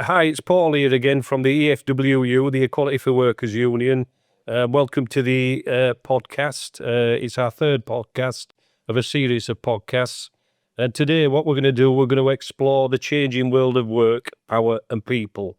Hi, it's Paul here again from the EFWU, the Equality for Workers Union. Welcome to the podcast. It's our third podcast of a series of podcasts. And today what we're going to do, we're going to explore the changing world of work, power and people.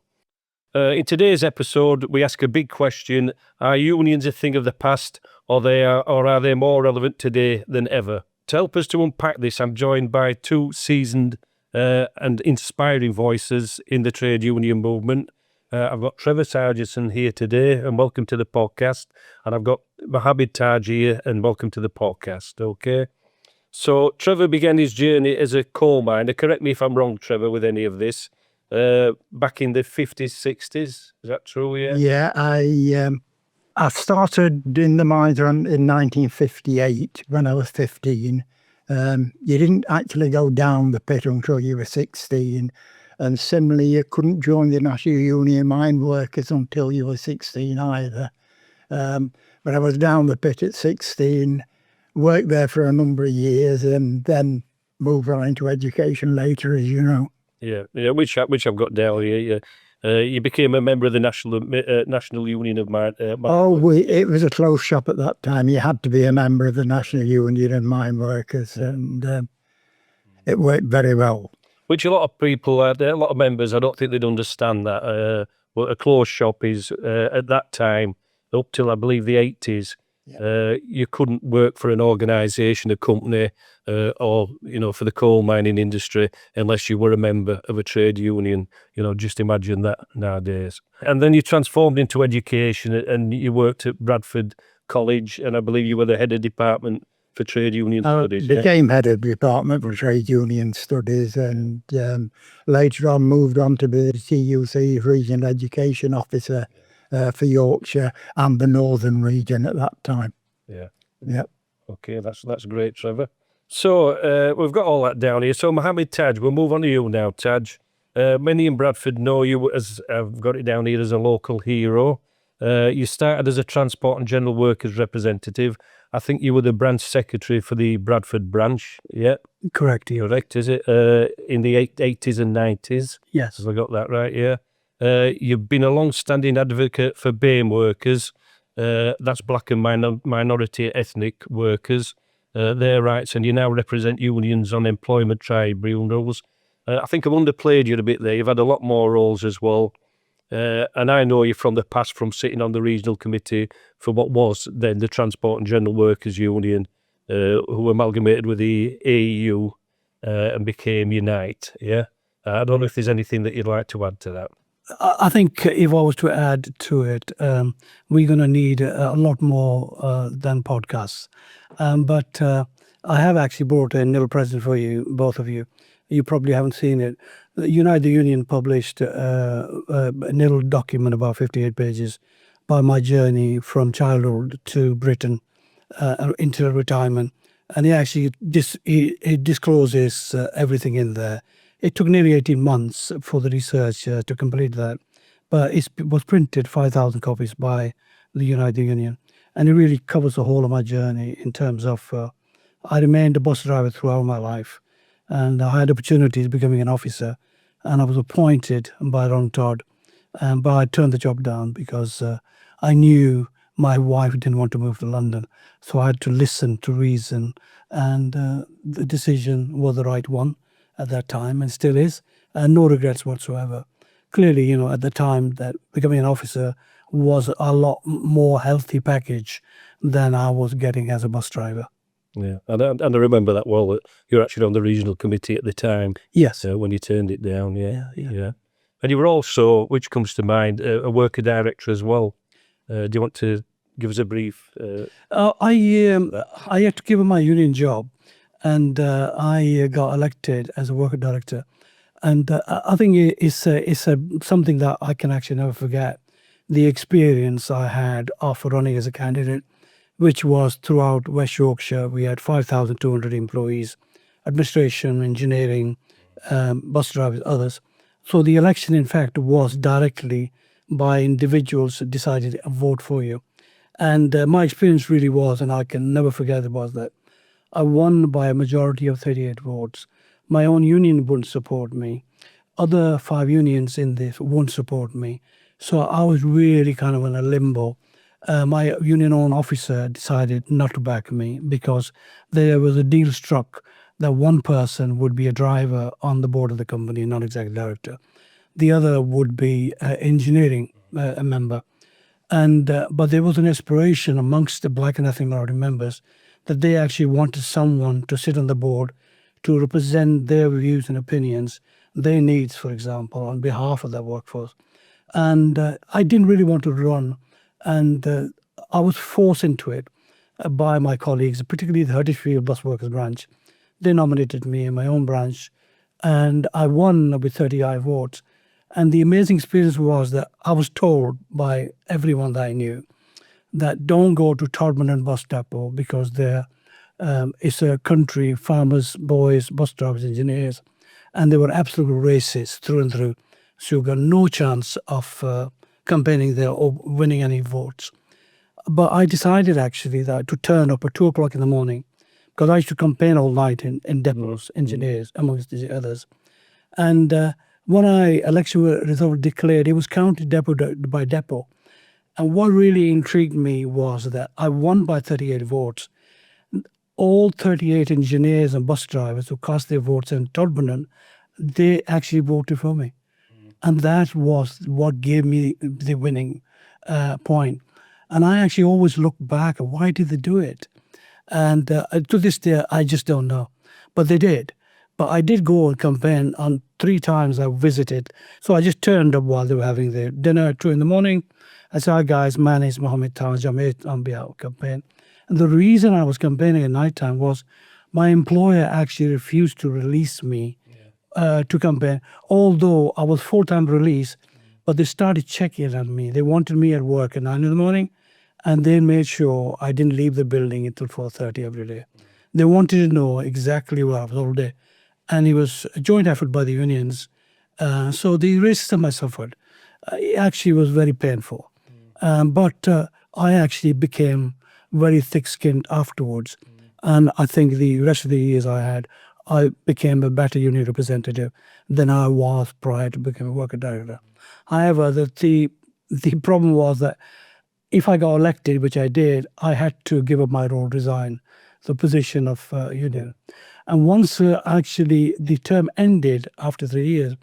In today's episode, we ask a big question: are unions a thing of the past, or are they more relevant today than ever? To help us to unpack this, I'm joined by two seasoned and inspiring voices in the trade union movement. I've got Trevor Sargison here today, and welcome to the podcast. And I've got Mohammed Taj here, and welcome to the podcast. Okay. So Trevor began his journey as a coal miner. Correct me if I'm wrong, Trevor, with any of this. Back in the 50s, 60s. Is that true? Yeah. Yeah, I started in the mines in 1958 when I was 15. You didn't actually go down the pit until you were 16. And similarly, you couldn't join the National Union Mine Workers until you were 16 either. But I was down the pit at 16, worked there for a number of years, and then moved on into education later, as you know. Yeah, which I've got down here. Yeah. You became a member of the National Union of Mine. It was a close shop at that time. You had to be a member of the National Union of Mine Workers, and it worked very well. Which a lot of people, a lot of members, I don't think they'd understand that. What a closed shop is at that time, up till I believe the 80s. You couldn't work for an organisation, a company, or for the coal mining industry unless you were a member of a trade union. Just imagine that nowadays. And then you transformed into education, and you worked at Bradford College, and I believe you were the head of department for trade union studies. I became head of department for trade union studies, and later on moved on to be the TUC regional education officer for Yorkshire and the Northern region at that time. Yeah. Okay, that's great, Trevor. So we've got all that down here. So Mohammed Taj, we'll move on to you now, Taj. Many in Bradford know you as, I've got it down here, as a local hero. You started as a transport and general workers representative. I think you were the branch secretary for the Bradford branch. Yeah, correct. Correct, is it? In the 80s and 90s. Yes, have I got that right? Yeah. You've been a long-standing advocate for BAME workers. That's black and minority ethnic workers, their rights, and you now represent unions on employment tribunals. I think I've underplayed you a bit there. You've had a lot more roles as well. And I know you from the past, from sitting on the regional committee for what was then the Transport and General Workers Union, who amalgamated with the AEU and became Unite. Yeah. I don't know if there's anything that you'd like to add to that. I think if I was to add to it, we're going to need a lot more than podcasts. But I have actually brought a little present for you, both of you. You probably haven't seen it. Unite the Union published a little document about 58 pages by my journey from childhood to Britain until retirement. And it actually it discloses everything in there. It took nearly 18 months for the research to complete that, but it was printed 5,000 copies by the United Union, and it really covers the whole of my journey in terms of I remained a bus driver throughout my life, and I had opportunities becoming an officer, and I was appointed by Ron Todd, but I turned the job down because I knew my wife didn't want to move to London, so I had to listen to reason, and the decision was the right one at that time, and still is, and no regrets whatsoever. Clearly, at the time that becoming an officer was a lot more healthy package than I was getting as a bus driver. Yeah, and I remember that well, that you're actually on the regional committee at the time. Yes. When you turned it down, yeah. And you were also, which comes to mind, a worker director as well. Do you want to give us a brief? I had to give up my union job, and I got elected as a worker director. And I think it's something that I can actually never forget. The experience I had after running as a candidate, which was throughout West Yorkshire. We had 5,200 employees, administration, engineering, bus drivers, others. So the election, in fact, was directly by individuals who decided to vote for you. And my experience really was, and I can never forget it, was that I won by a majority of 38 votes. My own union wouldn't support me. other 5 unions in this won't support me. So I was really kind of in a limbo. My union-owned officer decided not to back me because there was a deal struck that one person would be a driver on the board of the company, non-executive director. The other would be engineering a member. And but there was an aspiration amongst the black and ethnic minority members that they actually wanted someone to sit on the board to represent their views and opinions, their needs, for example, on behalf of their workforce. And I didn't really want to run, and I was forced into it by my colleagues, particularly the Huddersfield Bus Workers branch. They nominated me in my own branch, and I won with 35 votes. And the amazing experience was that I was told by everyone that I knew that don't go to Todmorden bus depot because it's a country, farmers, boys, bus drivers, engineers, and they were absolute racists through and through. So you got no chance of campaigning there or winning any votes. But I decided actually that to turn up at 2 o'clock in the morning, because I used to campaign all night in depots, engineers, amongst the others. And when election result declared, it was counted depot by depot. And what really intrigued me was that I won by 38 votes. All 38 engineers and bus drivers who cast their votes in Todmorden, they actually voted for me. And that was what gave me the winning point. And I actually always look back at why did they do it? And to this day, I just don't know. But they did. But I did go and campaign on 3 times I visited. So I just turned up while they were having their dinner at 2 in the morning. I said, "Hi guys, my name is Mohammed Taj. I'm here on behalf of campaign." And the reason I was campaigning at night time was my employer actually refused to release me to campaign, although I was full-time release, but they started checking on me. They wanted me at work at 9 in the morning, and they made sure I didn't leave the building until 4:30 every day. They wanted to know exactly where I was all day. And it was a joint effort by the unions. So the racism I suffered it actually was very painful. But I actually became very thick-skinned afterwards. And I think the rest of the years I became a better union representative than I was prior to becoming a worker director. However, the problem was that if I got elected, which I did, I had to give up my role, resign the position of union. And once actually the term ended after 3 years,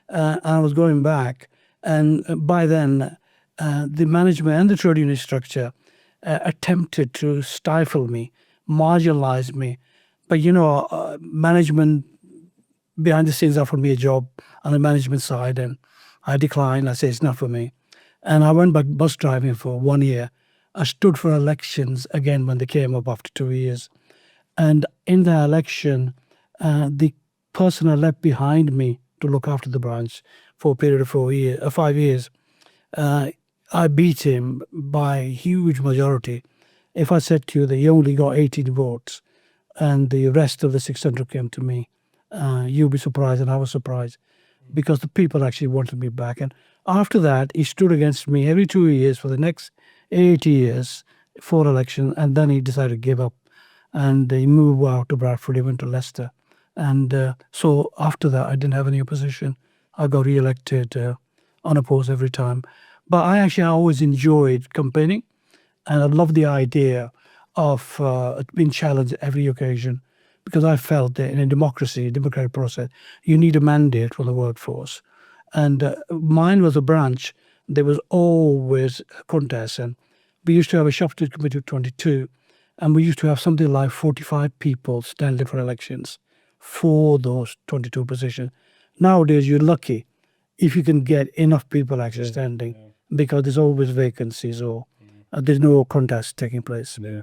I was going back, and by then the management and the trade union structure attempted to stifle me, marginalize me. But management behind the scenes offered me a job on the management side, and I declined. I said it's not for me. And I went back bus driving for 1 year. I stood for elections again when they came up after 2 years. And in the election, the person I left behind me to look after the branch for a period of 5 years, I beat him by a huge majority. If I said to you that he only got 18 votes and the rest of the 600 came to me, you'd be surprised, and I was surprised because the people actually wanted me back. And after that, he stood against me every 2 years for the next 8 years for election, and then he decided to give up. And he moved out to Bradford, he went to Leicester. And so after that, I didn't have any opposition. I got re-elected unopposed every time. But I always enjoyed campaigning, and I loved the idea of being challenged at every occasion, because I felt that in a democratic process, you need a mandate for the workforce. And mine was a branch. There was always contests, and we used to have a shop steward committee of 22, and we used to have something like 45 people standing for elections for those 22 positions. Nowadays, you're lucky if you can get enough people actually standing, because there's always vacancies or there's no contest taking place. Yeah,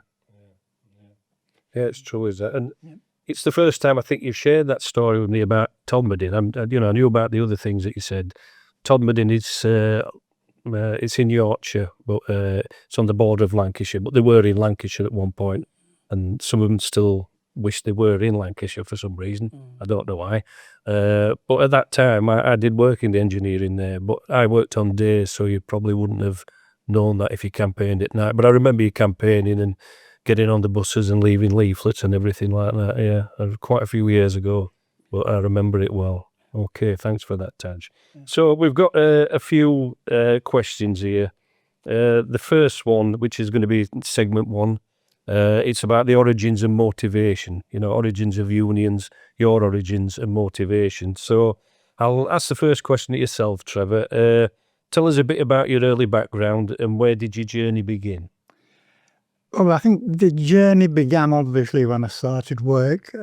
it's true, is that? And it's the first time I think you've shared that story with me about Todmorden. I knew about the other things that you said. Todmorden is it's in Yorkshire, but it's on the border of Lancashire. But they were in Lancashire at one point, and some of them still wish they were in Lancashire for some reason. I don't know why. But at that time, I did work in the engineering there, but I worked on days, so you probably wouldn't have known that if you campaigned at night. But I remember you campaigning and getting on the buses and leaving leaflets and everything like that. Yeah, quite a few years ago, but I remember it well. Okay, thanks for that, Taj. So we've got a few questions here. The first one, which is going to be segment 1, it's about the origins and motivation, origins of unions, your origins and motivation. So I'll ask the first question to yourself, Trevor. Tell us a bit about your early background and where did your journey begin? Well, I think the journey began obviously when I started work.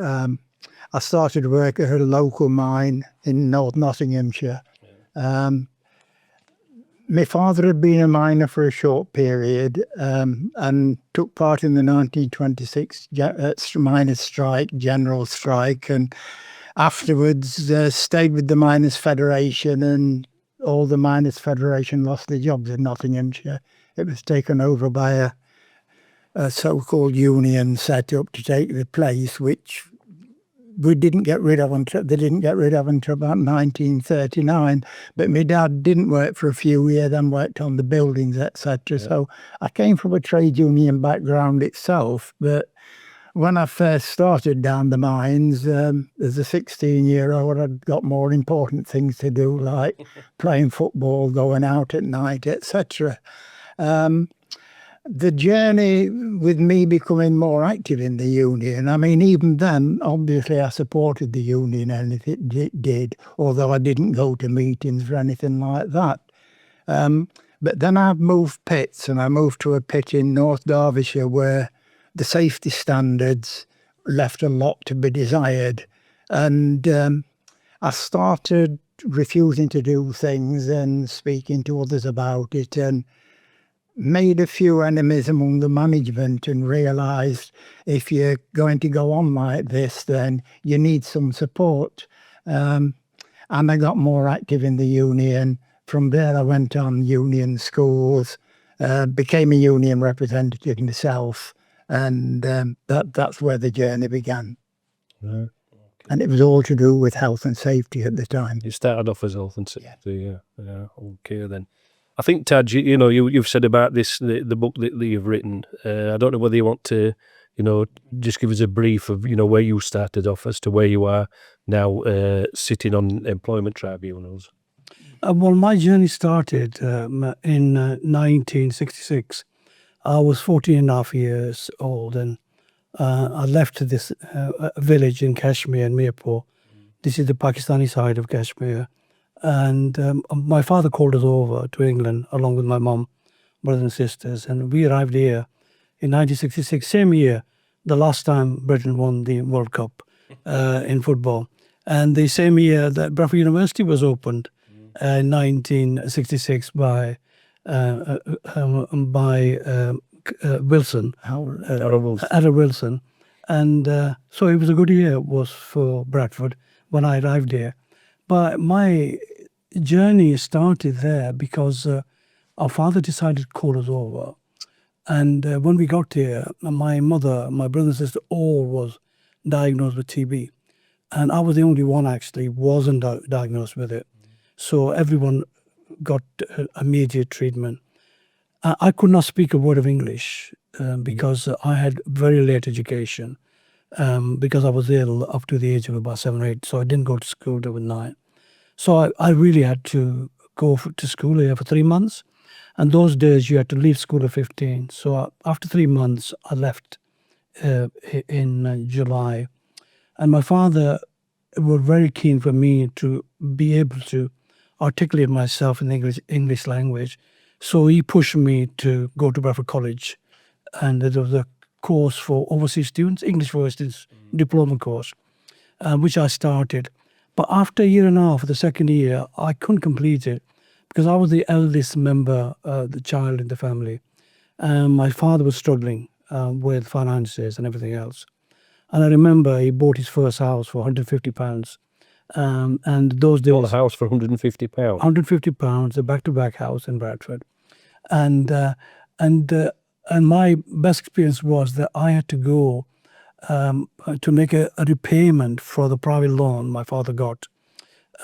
I started work at a local mine in North Nottinghamshire. My father had been a miner for a short period and took part in the 1926 miners' strike, general strike, and afterwards stayed with the Miners' Federation, and all the Miners' Federation lost their jobs in Nottinghamshire. It was taken over by a so-called union set up to take the place, which we didn't get rid of until they didn't get rid of until about 1939. But my dad didn't work for a few years, then worked on the buildings, etc. Yeah. So I came from a trade union background itself, but when I first started down the mines, as a 16-year-old, I'd got more important things to do, like playing football, going out at night, etc. The journey with me becoming more active in the union, I mean, even then, obviously I supported the union and if it did, although I didn't go to meetings or anything like that. But then I moved pits, and I moved to a pit in North Derbyshire where the safety standards left a lot to be desired. And I started refusing to do things and speaking to others about it, and made a few enemies among the management, and realised if you're going to go on like this, then you need some support. And I got more active in the union. From there, I went on union schools, became a union representative myself, and that's where the journey began. Right. Okay. And it was all to do with health and safety at the time. You started off as health and safety, yeah. Okay, then. I think, Taj, you've said about this, the book that you've written. I don't know whether you want to, just give us a brief of, where you started off as to where you are now sitting on employment tribunals. Well, my journey started in 1966. I was 14 and a half years old, and I left this village in Kashmir, in Mirpur. This is the Pakistani side of Kashmir. And my father called us over to England along with my mum, brothers and sisters. And we arrived here in 1966, same year, the last time Britain won the World Cup in football. And the same year that Bradford University was opened in 1966 by Wilson, Harold Wilson. And so it was a good year was for Bradford when I arrived here. But my journey started there because our father decided to call us over. And when we got here, my mother, my brother and sister, all was diagnosed with TB. And I was the only one actually wasn't diagnosed with it. So everyone got immediate treatment. I could not speak a word of English because I had very late education because I was ill up to the age of about 7 or 8. So I didn't go to school till I was 9. So I really had to go to school here for 3 months. And those days you had to leave school at 15. So after 3 months, I left in July. And my father was very keen for me to be able to articulate myself in the English language. So he pushed me to go to Bradford College. And there was a course for overseas students, English for overseas diploma course, which I started. But after a year and a half, the second year, I couldn't complete it because I was the eldest member, the child in the family. My father was struggling with finances and everything else. And I remember he bought his first house for £150. And those days... Bought a house for £150? £150, a back-to-back house in Bradford. And my best experience was that I had to go to make a repayment for the private loan my father got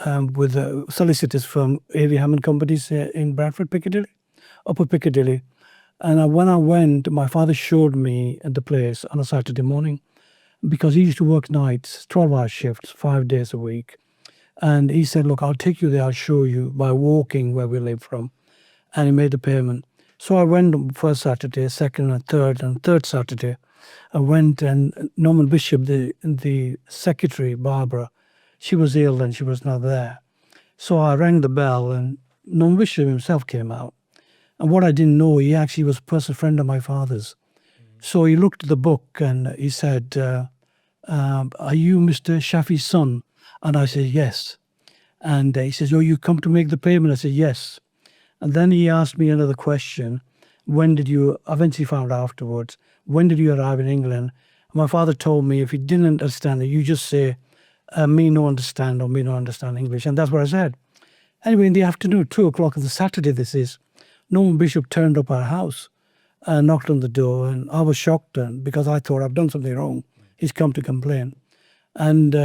with solicitors from A.V. Hammond Companies in Bradford, Piccadilly, Upper Piccadilly. And when I went, my father showed me the place on a Saturday morning because he used to work nights, 12-hour shifts, 5 days a week. And he said, look, I'll take you there, I'll show you by walking where we live from. And he made the payment. So I went on first Saturday, second and third Saturday. I went, and Norman Bishop, the secretary, Barbara, she was ill and she was not there. So I rang the bell and Norman Bishop himself came out. And what I didn't know, he actually was a personal friend of my father's. So he looked at the book and he said, are you Mr. Shafi's son? And I said, yes. And he says, oh, you come to make the payment? I said, yes. And then he asked me another question. When did you, eventually found out afterwards, when did you arrive in England? My father told me if he didn't understand it, you just say, me no understand or me no understand English. And that's what I said. Anyway, in the afternoon, 2 o'clock on the Saturday this is, Norman Bishop turned up our house and knocked on the door. And I was shocked because I thought I've done something wrong. He's come to complain. And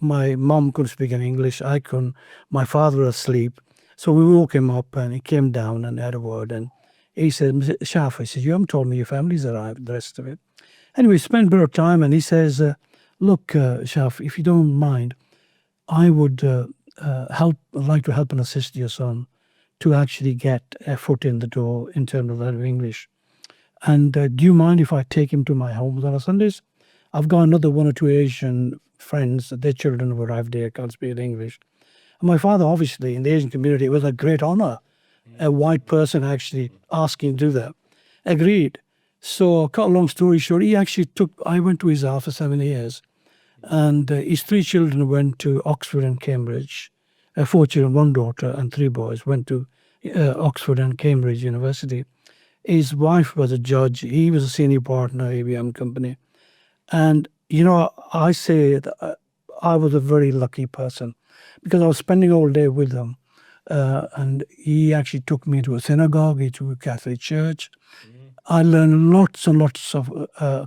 my mom couldn't speak any English. I couldn't. My father was asleep. So we woke him up and he came down and had a word. And he said, Mr. Shaf, he says, you haven't told me your family's arrived, the rest of it. Anyway, we spent a bit of time and he says, look, Shaf, if you don't mind, I would like to help and assist your son to actually get a foot in the door in terms of learning English. And do you mind if I take him to my home on Sundays? I've got another 1 or 2 Asian friends, their children have arrived there, can't speak English. And my father, obviously, in the Asian community, it was a great honor. A white person actually asking to do that. Agreed. So, cut a long story short, I went to his house for 7 years. And his 3 children went to Oxford and Cambridge. 4 children, 1 daughter and 3 boys went to Oxford and Cambridge University. His wife was a judge. He was a senior partner, ABM company. And, I say that I was a very lucky person because I was spending all day with them. And he actually took me to a synagogue, to a Catholic church. I learned lots and lots of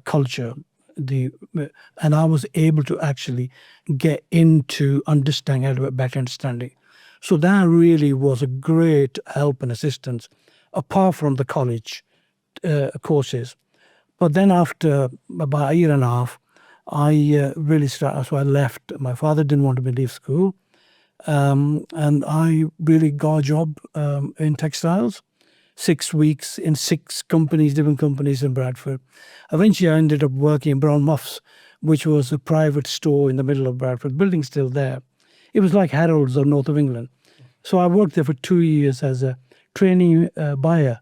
culture. And I was able to actually get into understanding, have a better understanding. So that really was a great help and assistance, apart from the college courses. But then after about a year and a half, I really started, so I left. My father didn't want me to leave school. And I really got a job in textiles, 6 weeks in 6 companies, different companies in Bradford. Eventually, I ended up working in Brown Muffs, which was a private store in the middle of Bradford. Building's still there. It was like Harrods or North of England. So I worked there for 2 years as a training buyer.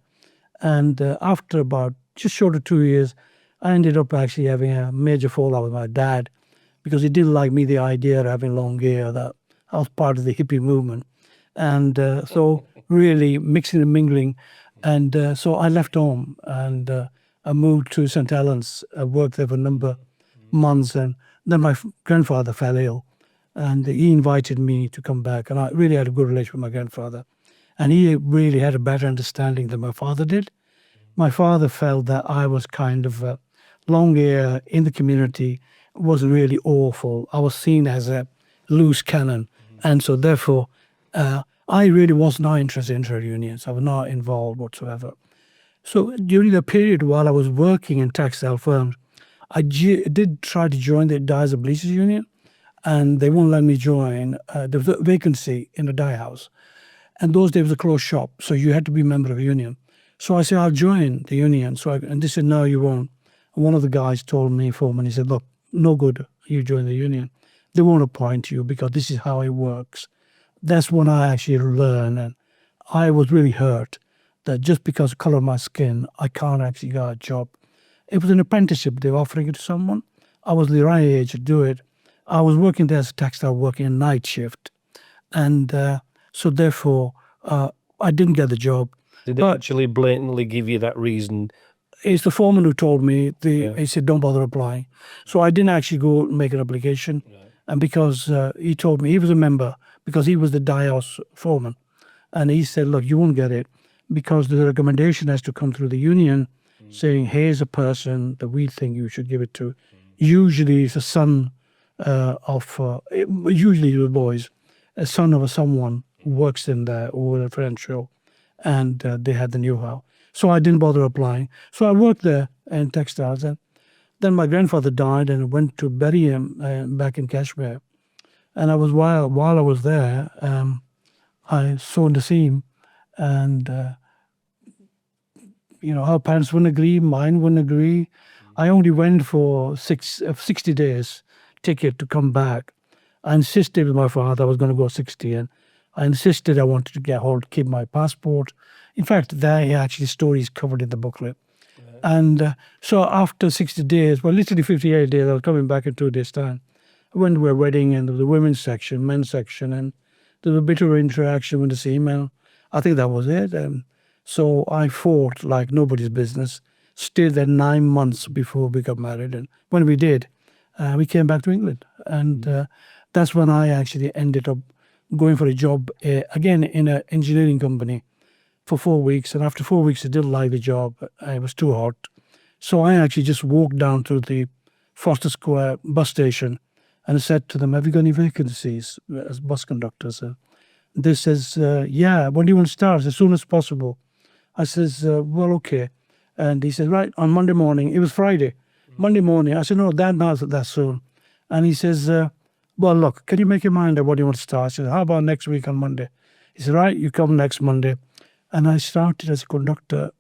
And after about just short of 2 years, I ended up actually having a major fallout with my dad because he didn't like me, the idea of having long hair, that I was part of the hippie movement. And so really mixing and mingling. And so I left home and I moved to St. Helens. I worked there for a number of months. And then my grandfather fell ill. And he invited me to come back. And I really had a good relationship with my grandfather. And he really had a better understanding than my father did. My father felt that I was kind of long hair in the community was really awful. I was seen as a loose cannon. And so therefore, I really was not interested in trade unions. I was not involved whatsoever. So during the period while I was working in textile firms, I did try to join the Dyers and Bleachers Union, and they won't let me join. There was a vacancy in the dye house. And those days was a closed shop, so you had to be a member of a union. So I said, I'll join the union. And they said, no, you won't. And one of the guys told me, foreman, he said, look, no good, you join the union. They won't appoint you because this is how it works. That's when I actually learned, and I was really hurt that just because of the colour of my skin, I can't actually get a job. It was an apprenticeship they were offering it to someone. I was the right age to do it. I was working there as a textile, working a night shift. And so therefore, I didn't get the job. Did they actually blatantly give you that reason? It's the foreman who told me. He said, don't bother applying. So I didn't actually go make an application. Right. And because he told me, he was a member, because he was the dye house foreman. And he said, look, you won't get it because the recommendation has to come through the union saying, here's a person that we think you should give it to. Usually it's a son usually the boys, a son of someone who works in there or a friendship, and they had the know-how. So I didn't bother applying. So I worked there in textiles. And then my grandfather died and I went to bury him back in Kashmir. And while I was there, I saw Naseem, and her parents wouldn't agree, mine wouldn't agree. I only went for 60 days ticket to come back. I insisted with my father I was going to go 60, and I insisted I wanted to keep my passport. In fact, there actually stories covered in the booklet. And so after 60 days, well, literally 58 days, I was coming back in 2 days' time. I went to a wedding, and there was a women's section, men's section, and there was a bit of interaction with the female. I think that was it. So I fought like nobody's business, stayed there 9 months before we got married. And when we did, we came back to England. And that's when I actually ended up going for a job, again, in an engineering company for 4 weeks. And after 4 weeks, I didn't like the job. It was too hot. So I actually just walked down to the Foster Square bus station and I said to them, have you got any vacancies as bus conductors? They says, yeah, when do you want to start? As soon as possible. I says, well, okay. And he said, right, on Monday morning. It was Friday. Monday morning. I said, no, not that soon. And he says, well, look, can you make your mind up what you want to start? I said, how about next week on Monday? He said, right, you come next Monday. And I started as a conductor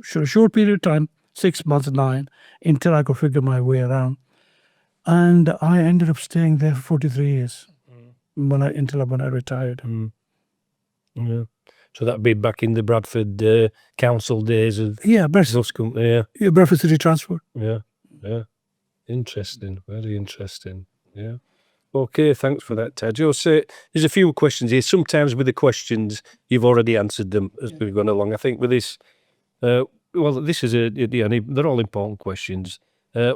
for a short period of time, 6 months, 9, until I could figure my way around. And I ended up staying there for 43 years when I retired. Yeah. So that'd be back in the Bradford council days of Bradford. Yeah. Bradford City Transport. Yeah. Interesting. Very interesting. Yeah. Okay, thanks for that, Ted. There's a few questions here. Sometimes with the questions, you've already answered them as we've gone along. I think with this, this is they're all important questions.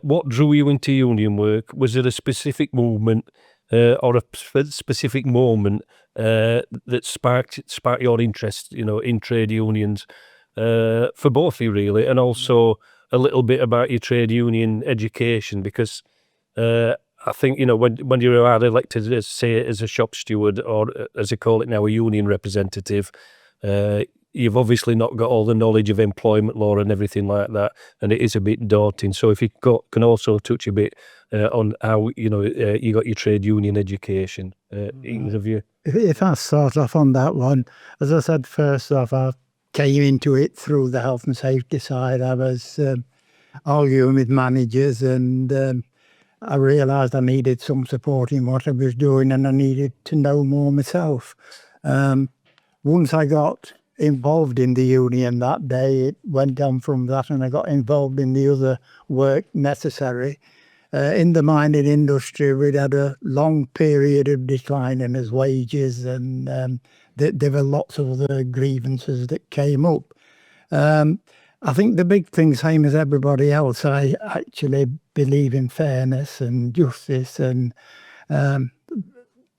What drew you into union work? Was it a specific movement or a specific moment that sparked your interest, in trade unions for both of you, really, and also a little bit about your trade union education? Because I think, when you're either elected as, say, as a shop steward or, as they call it now, a union representative, you've obviously not got all the knowledge of employment law and everything like that, and it is a bit daunting. So if you can also touch a bit on how, you got your trade union education, either of you. If I start off on that one, as I said, first off, I came into it through the health and safety side. I was arguing with managers, and I realised I needed some support in what I was doing, and I needed to know more myself. Once I got involved in the union that day, it went on from that, and I got involved in the other work necessary. In the mining industry, we'd had a long period of decline in his wages, and there were lots of other grievances that came up. I think the big thing, same as everybody else, I actually believe in fairness and justice and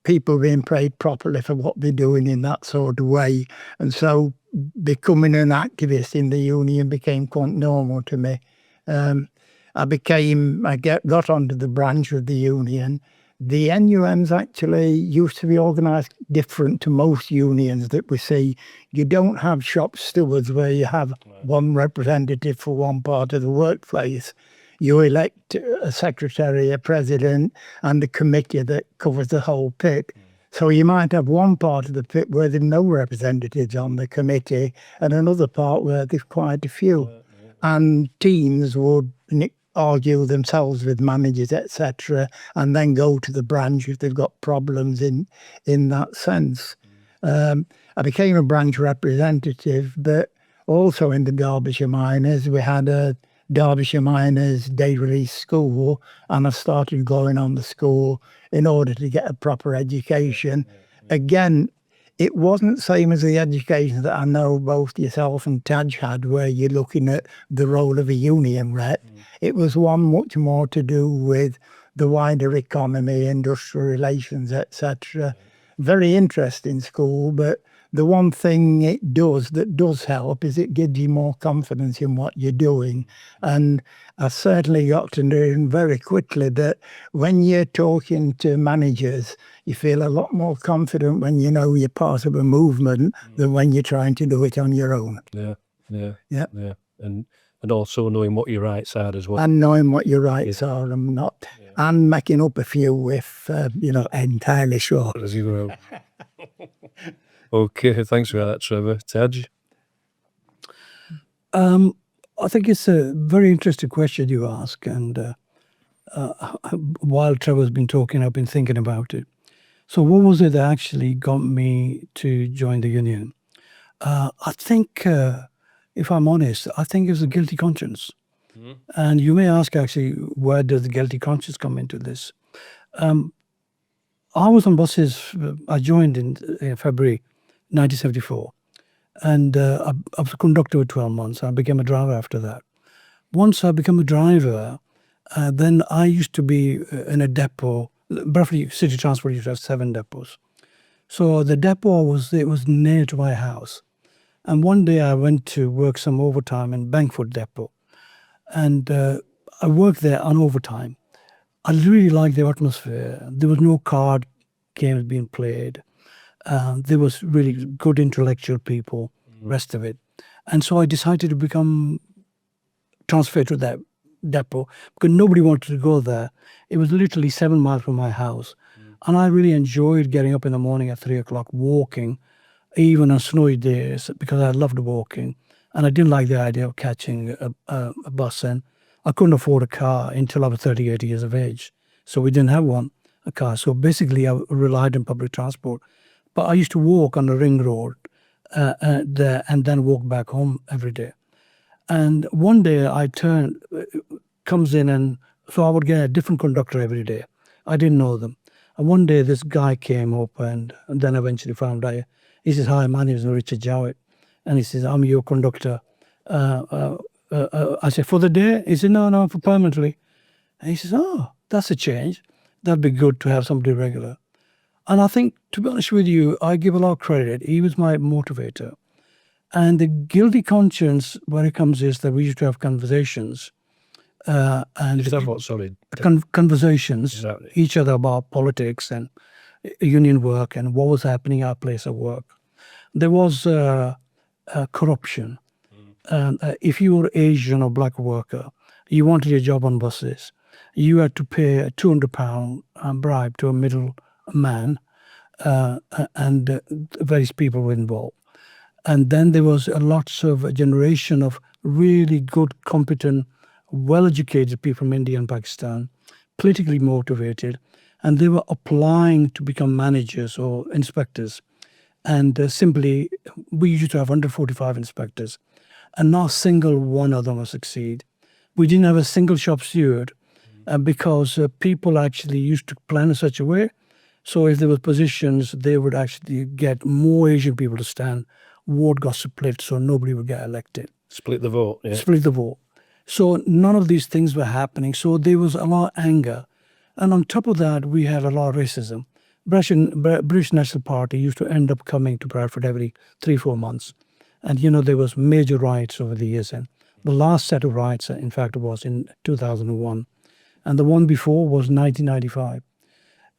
people being paid properly for what they're doing in that sort of way. And so becoming an activist in the union became quite normal to me. I got onto the branch of the union. The NUMs actually used to be organised different to most unions that we see. You don't have shop stewards where you have one representative for one part of the workplace. You elect a secretary, a president, and a committee that covers the whole pit. So you might have one part of the pit where there's no representatives on the committee and another part where there's quite a few. And teams would argue themselves with managers, etc., and then go to the branch if they've got problems in that sense. I became a branch representative, but also in the Derbyshire Miners, we had a Derbyshire Miners Day Release School, and I started going on the school in order to get a proper education. Again, it wasn't the same as the education that I know both yourself and Taj had, where you're looking at the role of a union rep. It was one much more to do with the wider economy, industrial relations, etc. Very interesting school, but the one thing it does that does help is it gives you more confidence in what you're doing. And I certainly got to know very quickly that when you're talking to managers, you feel a lot more confident when you know you're part of a movement than when you're trying to do it on your own. Yeah. And also knowing what your rights are as well. And knowing what your rights are and not I'm making up a few if you're not entirely sure. As you will. Okay, thanks for that, Trevor. Taj? I think it's a very interesting question you ask, and while Trevor's been talking, I've been thinking about it. So what was it that actually got me to join the union? I think, if I'm honest, I think it was a guilty conscience. And you may ask, actually, where does the guilty conscience come into this? I was on buses. I joined in February 1974. And I was a conductor for 12 months. I became a driver after that. Once I became a driver, then I used to be in a depot. Roughly, City Transport used to have 7 depots. So the depot was near to my house. And one day I went to work some overtime in Bankford Depot. And I worked there on overtime. I really liked the atmosphere. There was no card games being played. There was really good intellectual people, rest of it. And so I decided to become transferred to that depot because nobody wanted to go there. It was literally 7 miles from my house. And I really enjoyed getting up in the morning at 3 o'clock, walking, even on snowy days, because I loved walking. And I didn't like the idea of catching a bus. And I couldn't afford a car until I was 38 years of age. So we didn't have a car. So basically I relied on public transport. But I used to walk on the ring road there and then walk back home every day. And one day comes in, and so I would get a different conductor every day. I didn't know them. And one day this guy came up and then eventually found out. He says, "Hi, my name is Richard Jowett." And he says, "I'm your conductor." I said, "For the day?" He said, No, for permanently. And he says, "Oh, that's a change. That'd be good to have somebody regular." And I think, to be honest with you, I give a lot of credit. He was my motivator. And the guilty conscience, where it comes, is that we used to have conversations. And Is that what, sorry? Conversations, Exactly. each other about politics and union work and what was happening at our place of work. There was corruption. If you were Asian or black worker, you wanted a job on buses, you had to pay a £200 bribe to a middleman, and various people were involved. And then there was lots of a generation of really good, competent, well-educated people from India and Pakistan, politically motivated, and they were applying to become managers or inspectors. And simply, we used to have 145 inspectors, and not a single one of them would succeed. We didn't have a single shop steward because people actually used to plan in such a way. So if there were positions, they would actually get more Asian people to stand. Vote got split, so nobody would get elected. Split the vote, yeah. Split the vote. So none of these things were happening. So there was a lot of anger. And on top of that, we had a lot of racism. British National Party used to end up coming to Bradford every 3-4 months. And, there was major riots over the years. And the last set of riots, in fact, was in 2001. And the one before was 1995.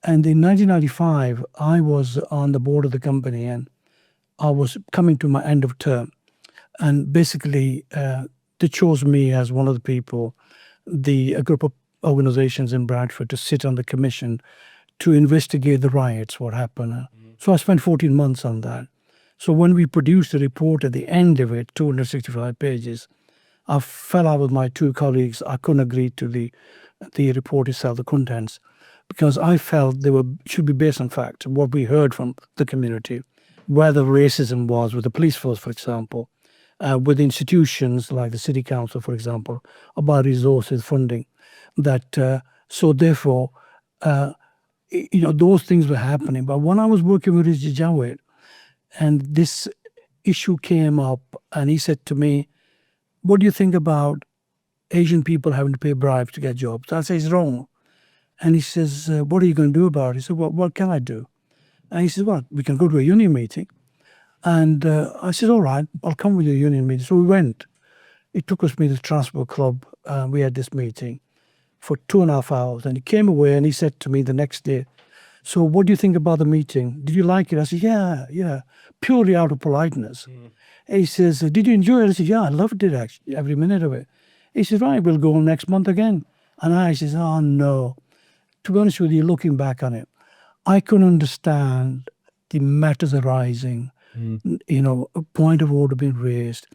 And in 1995, I was on the board of the company, and I was coming to my end of term. And basically, they chose me as one of the people, a group of organizations in Bradford, to sit on the commission to investigate the riots, what happened. So I spent 14 months on that. So when we produced the report at the end of it, 265 pages, I fell out with my 2 colleagues. I couldn't agree to the report itself, the contents, because I felt they should be based on fact, what we heard from the community, where the racism was with the police force, for example, with institutions like the city council, for example, about resources, funding. So therefore, those things were happening. But when I was working with Richard Jowett, and this issue came up, and he said to me, "What do you think about Asian people having to pay bribes to get jobs?" I say, "It's wrong." And he says, "What are you going to do about it?" He said, "Well, what can I do?" And he says, "Well, we can go to a union meeting." And I said, "All right, I'll come with your union meeting." So we went. He took us to the Transport Club. We had this meeting for 2.5 hours. And he came away and he said to me the next day, "So what do you think about the meeting? Did you like it?" I said, yeah, purely out of politeness. And he says, "Did you enjoy it?" I said, "Yeah, I loved it, actually, every minute of it." He says, "Right, we'll go next month again." And I says, "Oh, no." to be honest with you, looking back on it, I couldn't understand the matters arising, a point of order being raised.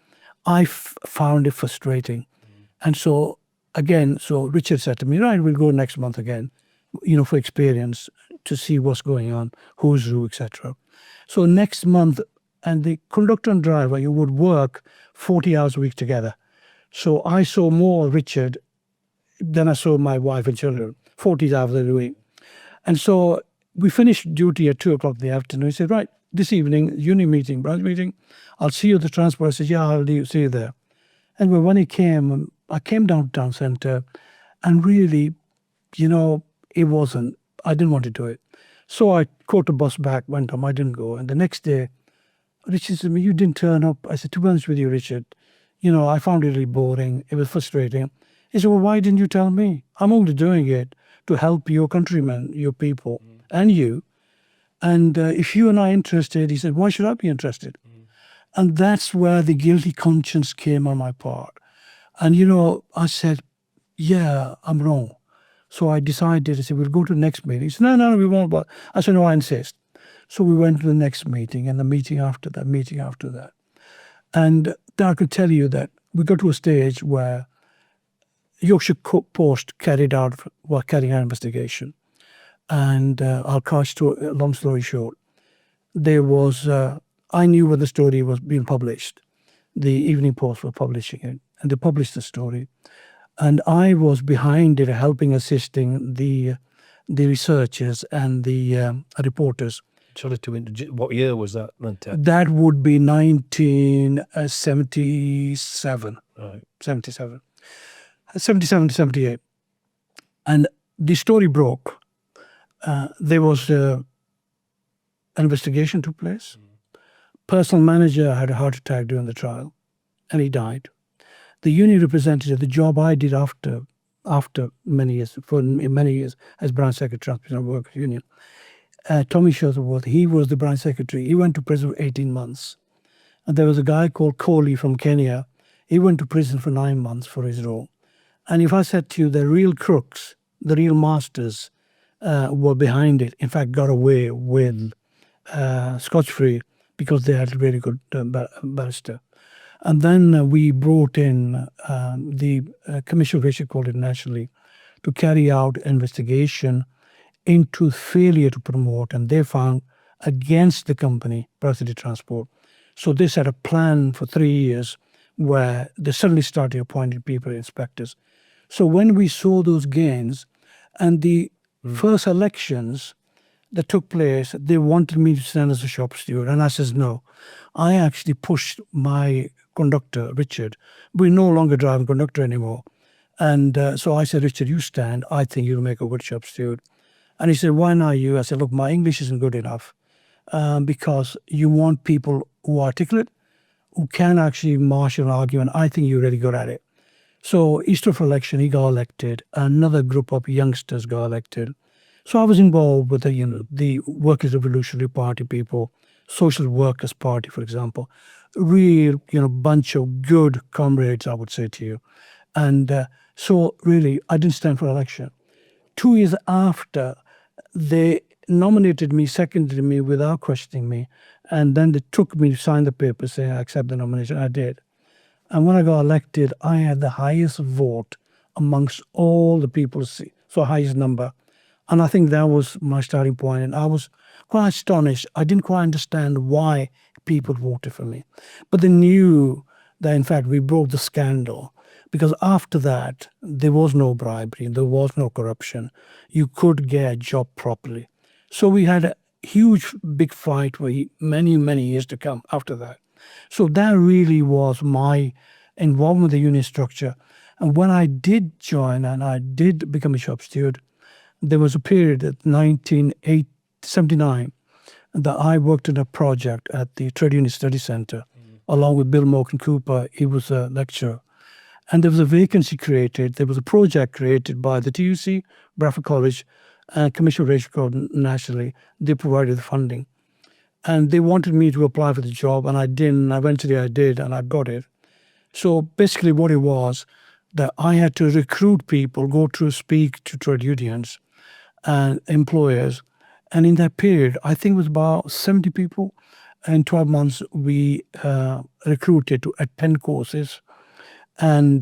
I found it frustrating. And so, again, Richard said to me, right, we'll go next month again, for experience to see what's going on, who's who, etc. So next month, and the conductor and driver, you would work 40 hours a week together. So I saw more Richard than I saw my wife and children, 40 hours a week. And so we finished duty at 2 o'clock in the afternoon. He said, right, this evening, uni meeting, branch meeting, I'll see you at the transport. I said, yeah, I'll see you there. And when he came, I came down to town centre, and really, it wasn't, I didn't want to do it. So I caught a bus back, went home, I didn't go. And the next day, Richard said to me, you didn't turn up. I said, to be honest with you, Richard, I found it really boring. It was frustrating. He said, well, why didn't you tell me? I'm only doing it to help your countrymen, your people, and you. And if you and I are interested, he said, why should I be interested? And that's where the guilty conscience came on my part. And, I said, yeah, I'm wrong. So I decided, I said, we'll go to the next meeting. He said, no, we won't. But I said, no, I insist. So we went to the next meeting, and the meeting after that. And I could tell you that we got to a stage where Yorkshire Post carrying out investigation. And I'll cut a long story short. There was, I knew when the story was being published. The Evening Post were publishing it, and they published the story. And I was behind it, assisting the researchers and the reporters. What year was that? That would be 1977. Right. 77 to 78. And the story broke. There was an investigation took place. Personal manager had a heart attack during the trial, and he died. The union representative, the job I did after many years as branch secretary, Transport Workers Union, Tommy Shuttleworth, he was the branch secretary. He went to prison for 18 months. And there was a guy called Kohli from Kenya. He went to prison for 9 months for his role. And if I said to you, the real crooks, the real masters were behind it, in fact, got away with scotch-free because they had a really good barrister. And then we brought in the Commission of Racial Equality nationally to carry out investigation into failure to promote, and they found against the company, City Transport. So they set a plan for 3 years where they suddenly started appointing people, inspectors. So when we saw those gains and the first elections that took place, they wanted me to stand as a shop steward. And I says, no. I actually pushed my conductor, Richard. We're no longer driving conductor anymore. And so I said, Richard, you stand. I think you'll make a good shop steward. And he said, why not you? I said, look, my English isn't good enough because you want people who are articulate, who can actually marshal an argument. I think you're really good at it. So Easter for election, he got elected. Another group of youngsters got elected. So I was involved with the Workers' Revolutionary Party people, Social Workers' Party, for example. Real, bunch of good comrades, I would say to you. And so really, I didn't stand for election. 2 years after, they nominated me, seconded me without questioning me. And then they took me to sign the paper saying I accept the nomination. I did. And when I got elected, I had the highest vote amongst all the people, so highest number. And I think that was my starting point. And I was quite astonished. I didn't quite understand why people voted for me. But they knew that, in fact, we broke the scandal. Because after that, there was no bribery, there was no corruption. You could get a job properly. So we had a huge, big fight for many, many years to come after that. So that really was my involvement with the union structure. And when I did join and I did become a shop steward, there was a period at 1979 that I worked on a project at the Trade Union Study Centre, along with Bill Morgan Cooper. He was a lecturer. And there was a vacancy created. There was a project created by the TUC, Bradford College, and Commission of Racial Equality nationally. They provided the funding. And they wanted me to apply for the job, and I didn't. Eventually I did, and I got it. So basically what it was, that I had to recruit people, go to speak to trade unions, and employers. And in that period, I think it was about 70 people. In 12 months, we recruited to attend courses and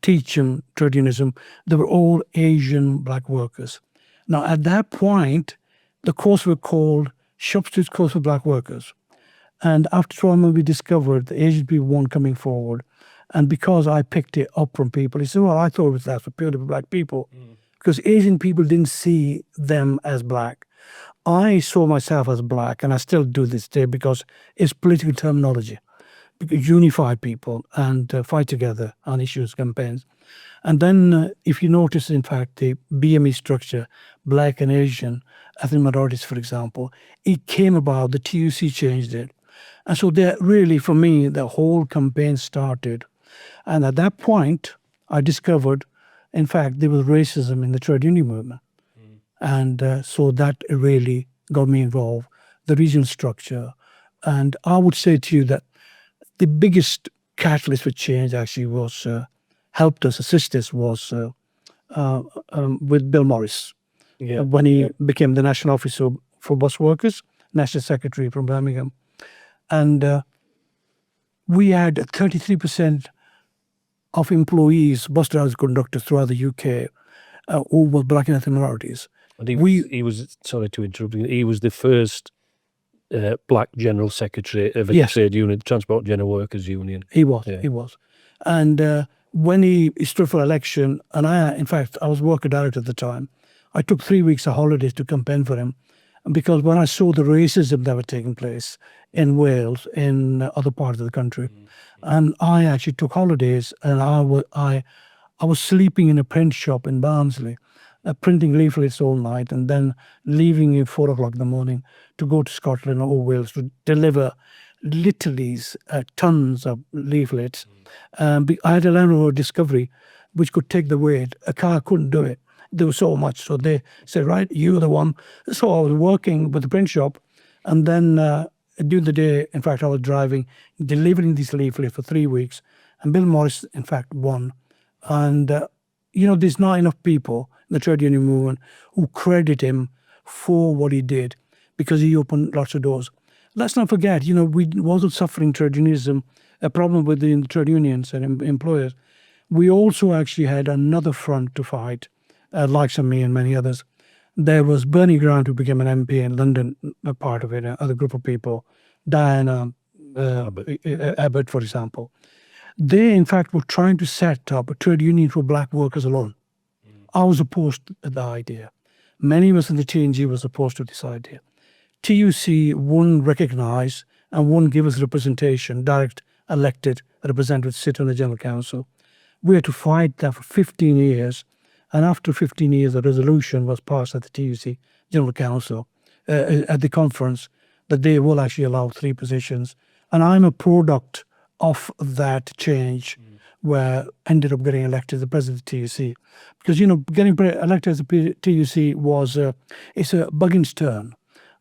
teach them trade unionism. They were all Asian black workers. Now, at that point, the course were called Shop Street Course for Black Workers. And after 12 months, we discovered the Asian people weren't coming forward. And because I picked it up from people, he said, well, I thought it was that for purely for black people. Because Asian people didn't see them as black. I saw myself as black, and I still do this day because it's political terminology. Unify people and fight together on issues, campaigns. And then if you notice, in fact, the BME structure, black and Asian, ethnic minorities, for example, it came about, the TUC changed it. And so there really, for me, the whole campaign started. And at that point, I discovered, in fact, there was racism in the trade union movement. And so that really got me involved, the regional structure. And I would say to you that the biggest catalyst for change actually was, helped us, assist us, was with Bill Morris. When he became the National Officer for Bus Workers, National Secretary from Birmingham. And we had 33% of employees, bus drivers, conductors throughout the UK who were black and ethnic minorities. And he was, sorry to interrupt you, he was the first black General Secretary of a trade union, Transport General Workers Union. He was. And when he stood for election, and in fact, I was worker director at the time, I took 3 weeks of holidays to campaign for him. Because when I saw the racism that was taking place in Wales, in other parts of the country, and I actually took holidays, and I was sleeping in a print shop in Barnsley, printing leaflets all night, and then leaving at 4 o'clock in the morning to go to Scotland or Wales to deliver literally tons of leaflets. I had a Land Rover Discovery which could take the weight. A car couldn't do it. There was so much. So they said, right, you're the one. So I was working with the print shop. And then during the day, in fact, I was driving, delivering these leaflets for 3 weeks. And Bill Morris, in fact, won. And, there's not enough people in the trade union movement who credit him for what he did because he opened lots of doors. Let's not forget, we wasn't suffering trade unionism, a problem with the trade unions and employers. We also actually had another front to fight. Likes of me and many others. There was Bernie Grant, who became an MP in London, a part of it, another group of people, Diana Abbott, for example. They, in fact, were trying to set up a trade union for black workers alone. I was opposed to the idea. Many of us in the TNG was opposed to this idea. TUC wouldn't recognize and wouldn't give us representation, direct elected representatives sit on the General Council. We had to fight that for 15 years. And after 15 years, a resolution was passed at the TUC General Council at the conference that they will actually allow 3 positions. And I'm a product of that change where I ended up getting elected as the president of the TUC. Because, getting elected as the TUC was, it's a Buggins turn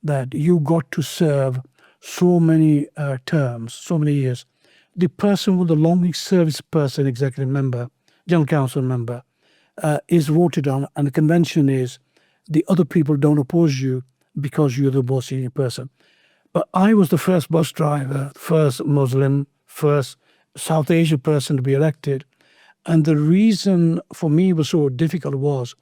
that you got to serve so many terms, so many years. The person with the longest service person, executive member, General Council member, is voted on, and the convention is the other people don't oppose you because you're the most senior person. But I was the first bus driver, first Muslim, first South Asian person to be elected. And the reason for me was so difficult was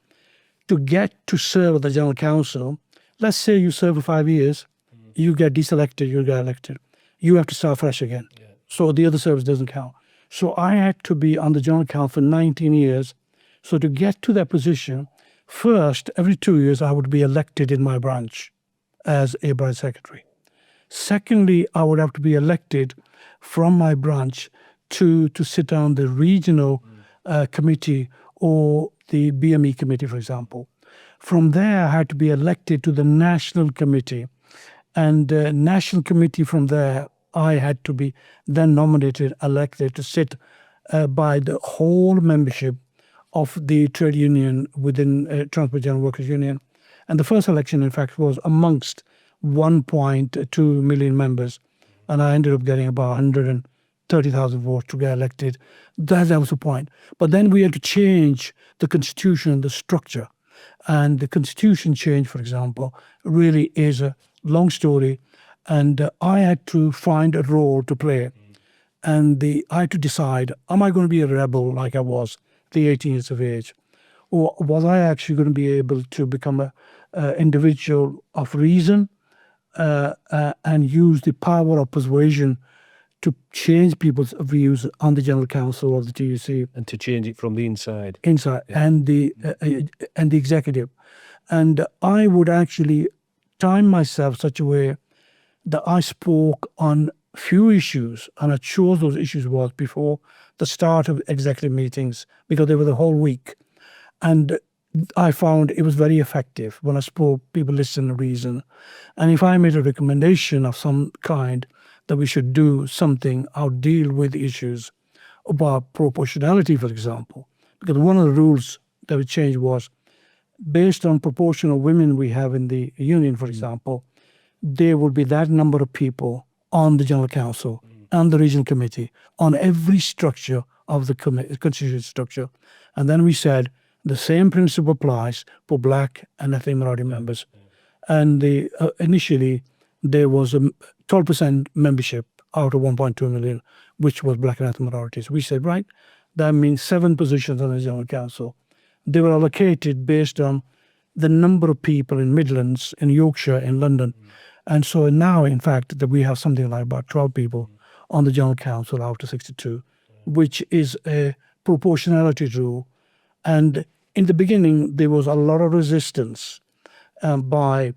to get to serve at the General Council. Let's say you serve for 5 years, you get deselected, you get elected. You have to start fresh again. So the other service doesn't count. So I had to be on the General Council for 19 years. So to get to that position, first, every 2 years, I would be elected in my branch as a branch secretary. Secondly, I would have to be elected from my branch to sit on the regional committee or the BME committee, for example. From there, I had to be elected to the national committee. And national committee from there, I had to be then nominated, elected to sit by the whole membership of the trade union within Transport General Workers Union. And the first election, in fact, was amongst 1.2 million members. And I ended up getting about 130,000 votes to get elected. That was the point. But then we had to change the constitution and the structure. And the constitution change, for example, really is a long story. And I had to find a role to play. And I had to decide, am I going to be a rebel like I was at the 18 years of age? Or was I actually going to be able to become an individual of reason and use the power of persuasion to change people's views on the General Council or the TUC? And to change it from the inside. And the executive. And I would actually time myself such a way that I spoke on few issues, and I chose those issues was before the start of executive meetings, because they were the whole week. And I found it was very effective. When I spoke, people listened and reasoned. And if I made a recommendation of some kind that we should do something or deal with issues about proportionality, for example, because one of the rules that we changed was based on proportion of women we have in the union, for example, there would be that number of people on the General Council and the Regional Committee on every structure of the constituent structure. And then we said the same principle applies for black and ethnic minority members. And initially there was a 12% membership out of 1.2 million, which was black and ethnic minorities. We said, right, that means 7 positions on the General Council. They were allocated based on the number of people in Midlands, in Yorkshire, in London. And so now, in fact, that we have something like about 12 people on the General Council out of 62, which is a proportionality rule. And in the beginning, there was a lot of resistance by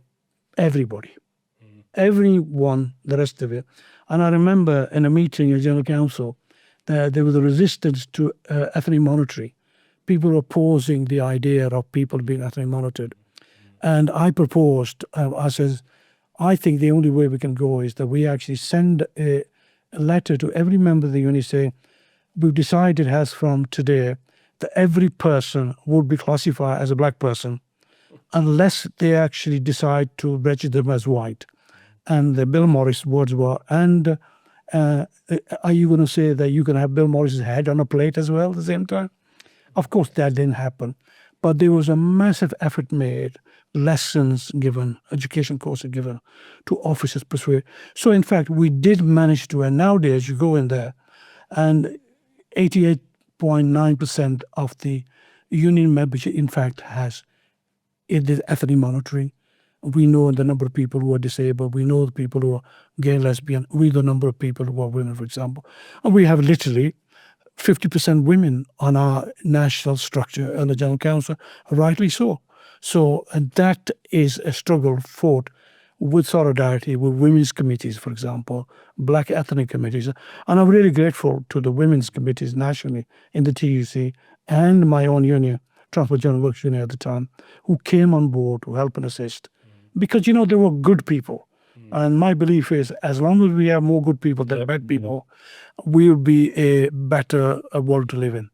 everybody, everyone, the rest of it. And I remember in a meeting in General Council, there was a resistance to ethnic monitoring. People were opposing the idea of people being ethnic monitored. And I proposed, I said, I think the only way we can go is that we actually send a letter to every member of the union saying, we've decided as from today that every person would be classified as a black person unless they actually decide to register them as white. And Bill Morris' words were, and are you going to say that you can have Bill Morris's head on a plate as well at the same time? Of course, that didn't happen. But there was a massive effort made, lessons given, education courses given to officers persuade. So in fact, we did manage to, and nowadays you go in there and 88.9% of the union membership, in fact, it is ethnic monitoring. We know the number of people who are disabled. We know the people who are gay, lesbian. We know the number of people who are women, for example. And we have literally 50% women on our national structure and the General Council, rightly so. So that is a struggle fought with solidarity with women's committees, for example, black ethnic committees. And I'm really grateful to the women's committees nationally in the TUC and my own union, Transport General Works Union at the time, who came on board to help and assist. Because, they were good people. And my belief is, as long as we have more good people than bad people, we'll be a better world to live in.